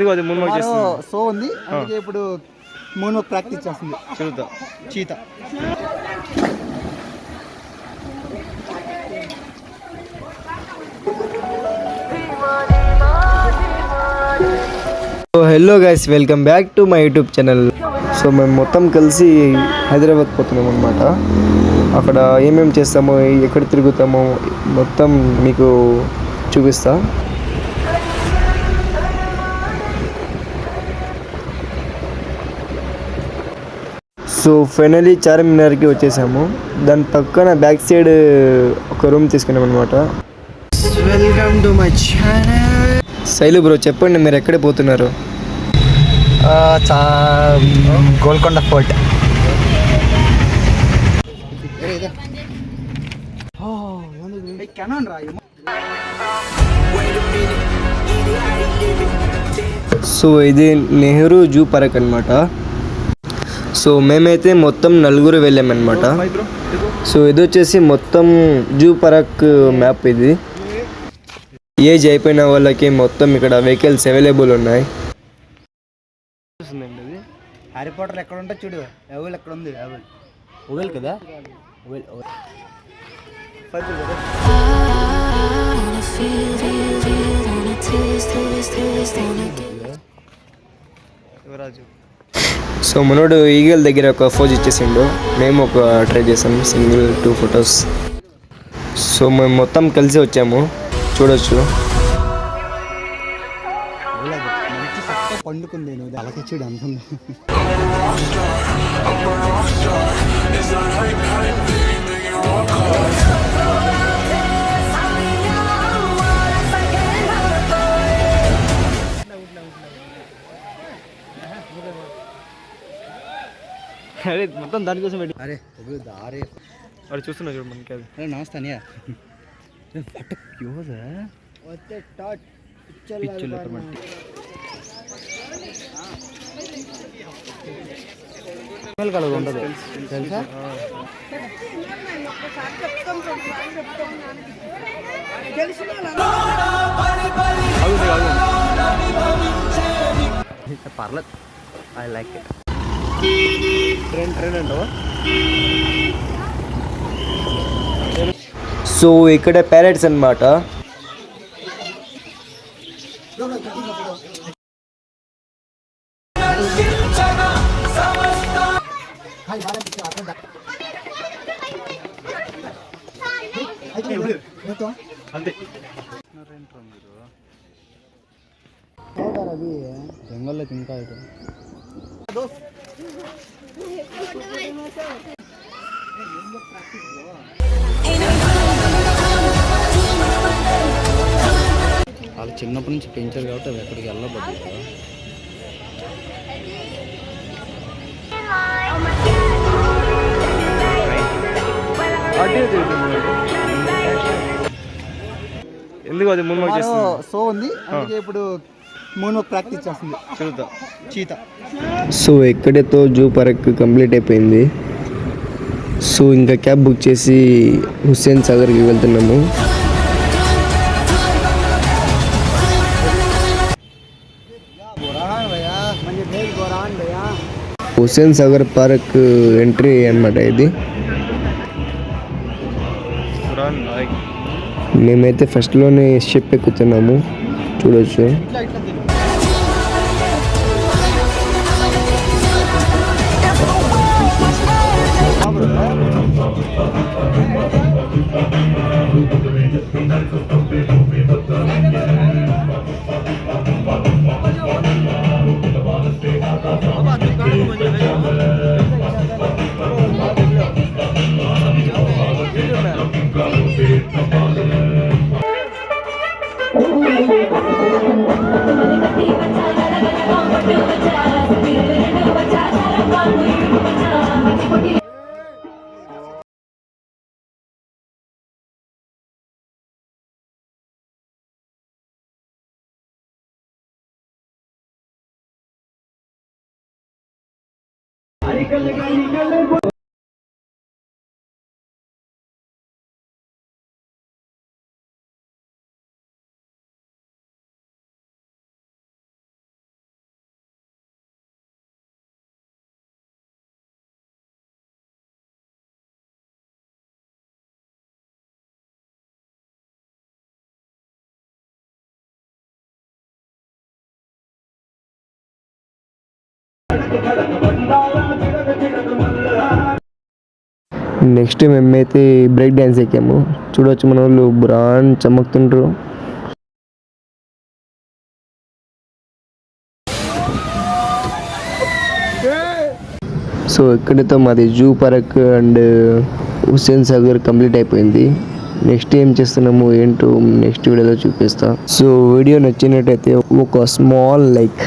ఎందుకు అది moon walk చేస్తుంది? సో ఉంది అందుకే ఇప్పుడు మూన్ వాక్ ప్రాక్టీస్ చేస్తుంది. చూద్దాం. చీత hello guys, welcome back to my YouTube channel. So మేము మొత్తం కలిసి హైదరాబాద్ పోతున్నాం అనమాట. అక్కడ ఏమేమి చేస్తామో, ఎక్కడ తిరుగుతామో మొత్తం మీకు చూపిస్తా. సో ఫైనలీ చార్మినార్కి వచ్చేసాము. దాని పక్కన బ్యాక్ సైడ్ ఒక రూమ్ తీసుకున్నాం అనమాట. Welcome to my channel. Shailu bro, చెప్పండి మీరు ఎక్కడ పోతున్నారు? గోల్కొండ ఫోర్ట్. సో ఇది నెహ్రూ జూ పార్క్ అనమాట. సో మేమైతే మొత్తం నలుగురు వెళ్ళామన్నమాట. సో ఇది వచ్చేసి మొత్తం జూ పార్క్ మ్యాప్. ఇది ఏజ్ అయిపోయిన వాళ్ళకి మొత్తం ఇక్కడ వెహికల్స్ అవైలబుల్ ఉన్నాయి. హ్యారీ పాటర్ ఎక్కడ ఉంటా చూడు, ఎవల్ ఎక్కడ ఉంది, ఓవెల్ కదా, యువరాజు. సో మనోడు ఈగల్ దగ్గర ఒక ఫోజ్ ఇచ్చేసిండు. మేము ఒక ట్రై చేసాం, సింగిల్ 2 ఫొటోస్. సో మేము మొత్తం కలిసి వచ్చాము, చూడొచ్చు. పండుకుంది అలాగే చూడు అంత. అరే మొత్తం దానికోసం పెట్టి. అరే దారే వాడు చూస్తున్నా చూడు మనకి. అరే నమస్తే అనియా. పిచ్చులు కలగా ఉండదు తెలుసా. పర్లేదు, ఐ లైక్ ఇట్. ట్రైన్ అంటావా? సో ఇక్కడ ప్యారెట్స్ అన్నమాట. జంగల్లో ఇంకా వాళ్ళు చిన్నప్పటి నుంచి పెంచారు కాబట్టి అవి ఎక్కడికి వెళ్ళబడ్డాయి కదా. ఎందుకు అది మూన్ వాక్ చేస్తుంది? సో ఉంది అందుకే ఇప్పుడు మూన్ వాక్ ప్రాక్టీస్ చేస్తుంది. చూద్దాం. చీత. సో ఎక్కడితో జూ పార్క్ కంప్లీట్ అయిపోయింది. సో ఇంకా క్యాబ్ బుక్ చేసి హుస్సేన్ సాగర్కి వెళ్తున్నాము. హుస్సేన్ సాగర్ పార్క్ ఎంట్రీ అన్నమాట ఇది. మేమైతే ఫస్ట్లోనే షిప్ ఎక్కుతున్నాము, చూడొచ్చు. నెక్స్ట్ మేమైతే బ్రేక్ డ్యాన్స్ ఎక్కాము. చూడవచ్చు మన వాళ్ళు బ్రాండ్ చమకుతుండ్రు. సో ఇక్కడితో మాది zoo park and Hussain Sagar complete అయిపోయింది. నెక్స్ట్ ఏం చేస్తున్నాము ఏంటో నెక్స్ట్ వీడియోలో చూపిస్తా. సో వీడియో నచ్చినట్టయితే ఒక స్మాల్ లైక్